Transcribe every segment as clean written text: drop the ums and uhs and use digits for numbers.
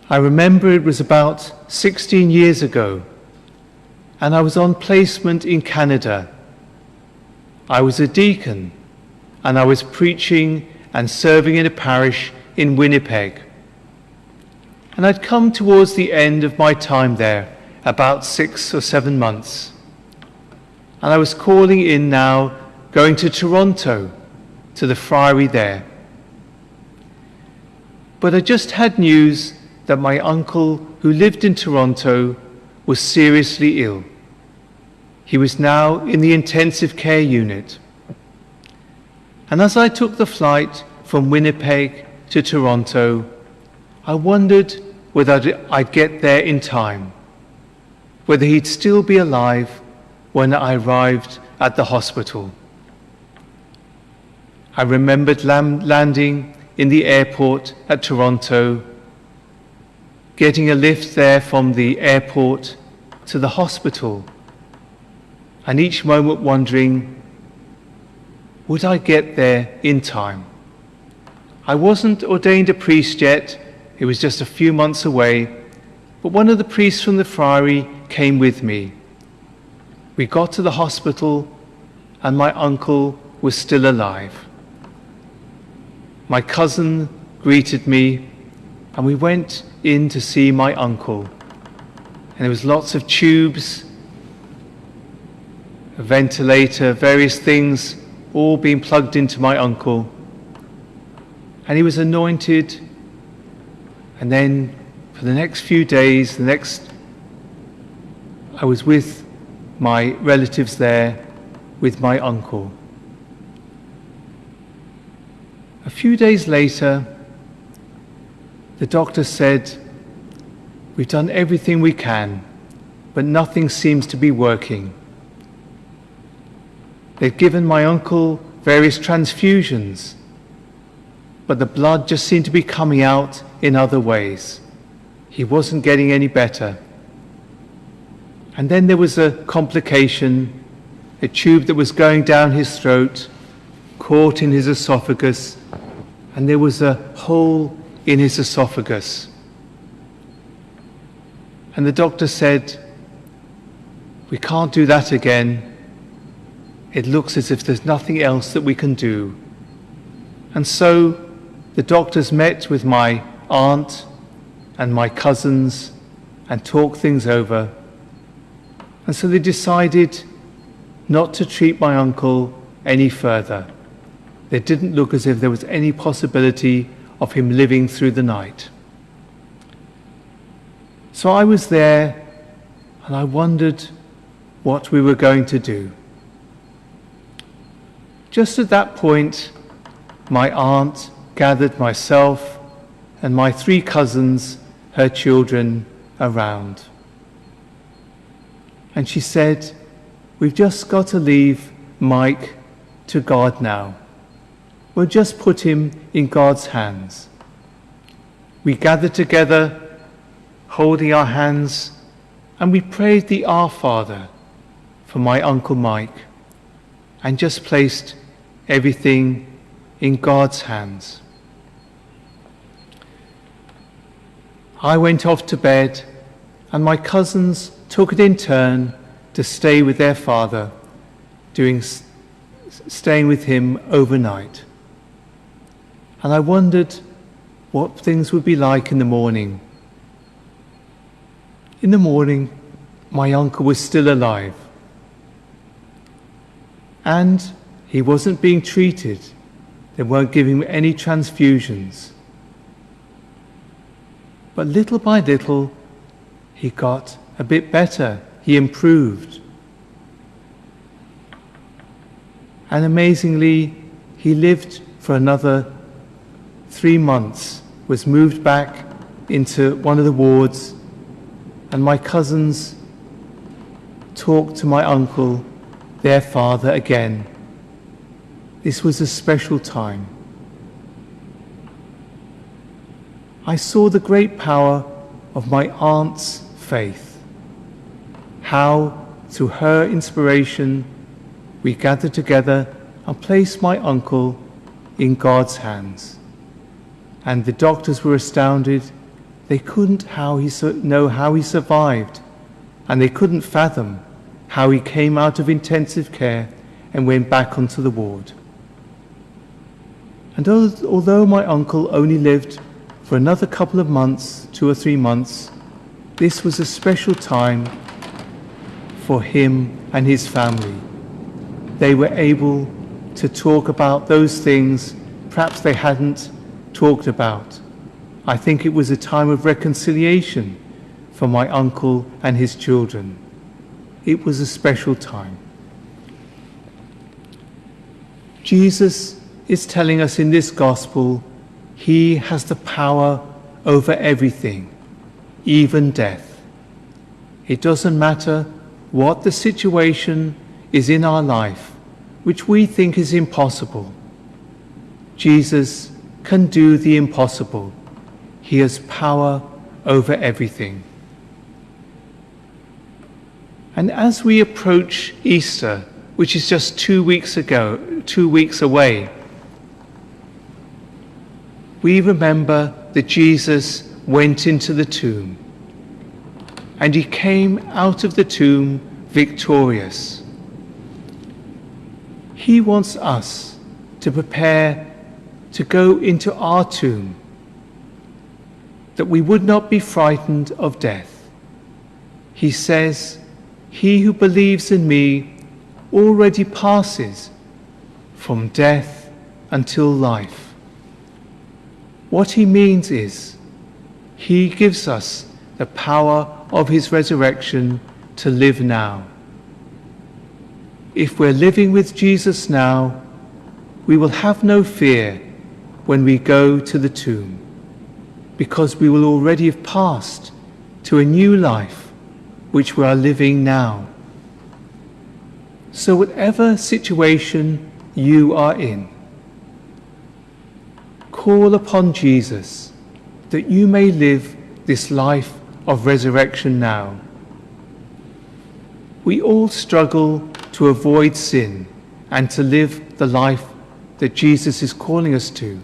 I remember it was about 16 years ago, and I was on placement in Canada. I was a deacon, and I was preaching and serving in a parish in Winnipeg. And I'd come towards the end of my time there, about 6 or 7 months. And I was calling in now, going to Toronto, to the friary there. But I just had news that my uncle, who lived in Toronto, was seriously ill. He was now in the intensive care unit. And as I took the flight from Winnipeg to Toronto, I wondered whether I'd get there in time, whether he'd still be alive when I arrived at the hospital. I remembered landing in the airport at Toronto, getting a lift there from the airport to the hospital, and each moment wondering, would I get there in time? I wasn't ordained a priest yet, it was just a few months away, but one of the priests from the friary came with me. We got to the hospital and my uncle was still alive. My cousin greeted me and we went in to see my uncle. And there was lots of tubes, a ventilator, various things all being plugged into my uncle. And he was anointed. And then for the next few days, I was with my relatives there, with my uncle. A few days later, the doctor said, we've done everything we can, but nothing seems to be working. They've given my uncle various transfusions, but the blood just seemed to be coming out in other ways. He wasn't getting any better. And then there was a complication, a tube that was going down his throat, caught in his esophagus, and there was a hole in his esophagus. And the doctor said, we can't do that again. It looks as if there's nothing else that we can do. And so the doctors met with my aunt and my cousins and talked things over. And so they decided not to treat my uncle any further. It didn't look as if there was any possibility of him living through the night. So I was there and I wondered what we were going to do. Just at that point, my aunt gathered myself and my 3 cousins, her children, around. And she said, we've just got to leave Mike to God now. We'll just put him in God's hands. We gathered together, holding our hands, and we prayed the Our Father for my Uncle Mike, and just placed everything in God's hands. I went off to bed, and my cousins took it in turn to stay with their father, staying with him overnight. And I wondered what things would be like in the morning. In the morning, my uncle was still alive. And he wasn't being treated. They weren't giving him any transfusions. But little by little, he got a bit better. He improved. And amazingly, he lived for another 3 months, was moved back into one of the wards, and my cousins talked to my uncle, their father, again. This was a special time. I saw the great power of my aunt's faith, how through her inspiration we gathered together and placed my uncle in God's hands. and the doctors were astounded. They couldn't know how he survived, and they couldn't fathom how he came out of intensive care and went back onto the ward. And although my uncle only lived for another couple of months, 2 or 3 months, this was a special time for him and his family. They were able to talk about those things perhaps they hadn't talked about. I think it was a time of reconciliation for my uncle and his children. It was a special time. Jesus is telling us in this gospel, he has the power over everything, even death. It doesn't matter what the situation is in our life, which we think is impossible. Jesus can do the impossible. He has power over everything. And as we approach Easter, which is just 2 weeks away, we remember that Jesus went into the tomb, and he came out of the tomb victorious. He wants us to prepare to go into our tomb, that we would not be frightened of death. He says, "He who believes in me already passes from death until life." What he means is, he gives us the power of his resurrection to live now. If we're living with Jesus now, we will have no fear when we go to the tomb, because we will already have passed to a new life which we are living now. So whatever situation you are in, call upon Jesus that you may live this life of resurrection now. We all struggle to avoid sin and to live the life that Jesus is calling us to.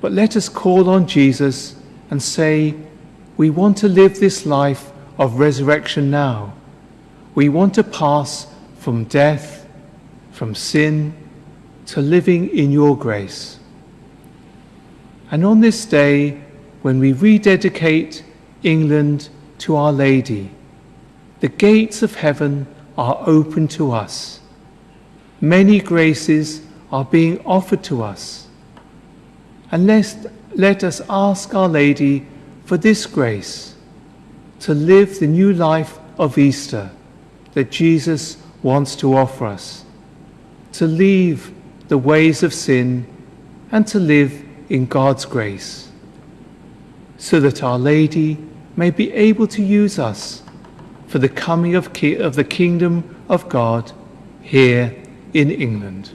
But let us call on Jesus and say, we want to live this life of resurrection now. We want to pass from death, from sin, to living in your grace. And on this day, when we rededicate England to Our Lady, the gates of heaven are open to us. Many graces are being offered to us. And let us ask Our Lady for this grace, to live the new life of Easter that Jesus wants to offer us, to leave the ways of sin and to live in God's grace, so that Our Lady may be able to use us for the coming of the kingdom of God here in England.